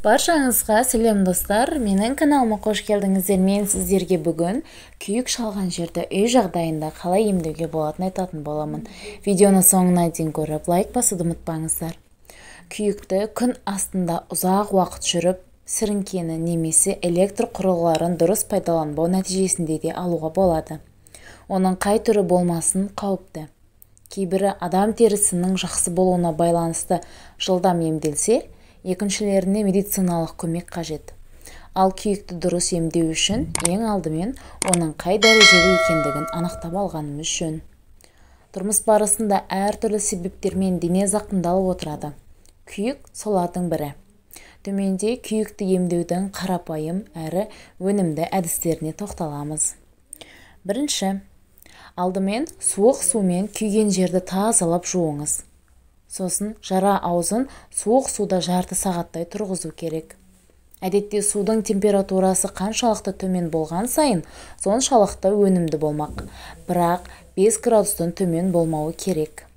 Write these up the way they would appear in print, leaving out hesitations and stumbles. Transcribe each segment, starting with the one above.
Баршаңызға сәлем достар, менің каналыма қош келдіңіздер. Мен сіздерге бүгін күйік шалған жерді үй жағдайында қалай емдеуге болатынын айтатын боламын. Видеоны соңына дейін көріп, лайк басуды ұмытпаңыздар. Күйікті күн астында ұзақ уақыт жүріп, сіріңкені немесе электр құрылғыларын дұрыс пайдаланбау нәтижесінде де алуға болады. Оның қай түрі болмасын қауіпті. Кейбірі адам терісінің жақсы болуына байланысты жылдам емделсе, екіншілеріне медициналық көмек қажет. Ал күйікті дұрыс емдеу үшін ең алдымен оның қай дәрежеде екендігін анықтап алғанымыз жөн. Тұрмыс барысында әртүрлі себептермен дене зақымдалып отырады. Күйік солардың бірі. Төменде күйікті емдеудің қарапайым әрі өнімді әдістеріне тоқталамыз. Бірінші, алдымен суық сумен күйген жерді тазалап жуыңыз. Сосын жара аузын суық суда жарты сағаттай тұрғызу керек. Әдетте судың температурасы қаншалықты төмен болған сайын, соншалықты өнімді болмақ. Бірақ 5 градустан төмен болмауы керек.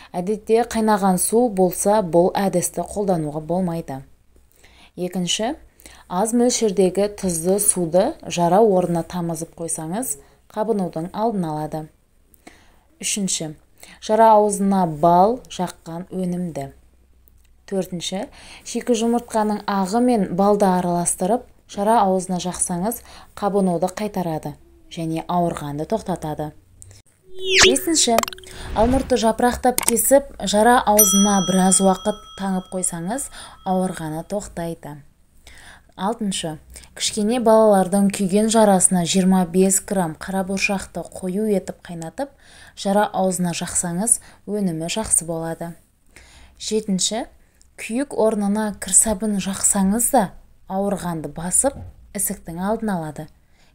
Әдетте қайнаған су болса, бұл әдісті қолдануға болмайды. Екінші, аз мөлшердегі тұзды суды жара орнына тамызып қойсаңыз, қабынудың алдын алады. Үшінші, жара аузына бал жаққан өнімді. Төртінші, шикі жұмыртқаның ағы мен балды араластырып, жара аузына жақсаңыз, қабынуды қайтарады және ауырғанды тоқтатады. Бесінші, алмұртты жапырақтап кесіп, жара аузына біраз уақыт таңып қойсаңыз, ауырғаны тоқтайды. Алтыншы, кішкене балалардың күйген жарасына 25 грамм қара бұршақты қою етіп қайнатып, жара аузына жақсаңыз, өнімі жақсы болады. Жетінші, күйік орнына кірсабын жақсаңыз да, ауырғанды басып, ісіктің алдын алады.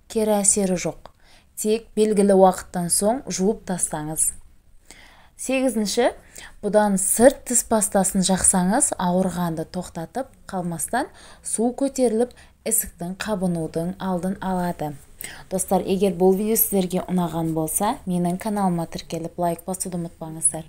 Кері әсері жоқ. Тек белгілі уақыттан соң жуып тастаңыз. Сегізінші, бұдан сырт тіс пастасын жақсаңыз, ауырғанды тоқтатып қалмастан су көтеріліп, ісіктің қабынудың алдын алады. Достар, егер бұл видео сіздерге ұнаған болса, менің каналыма тіркеліп лайк басуды ұмытпаңыздар.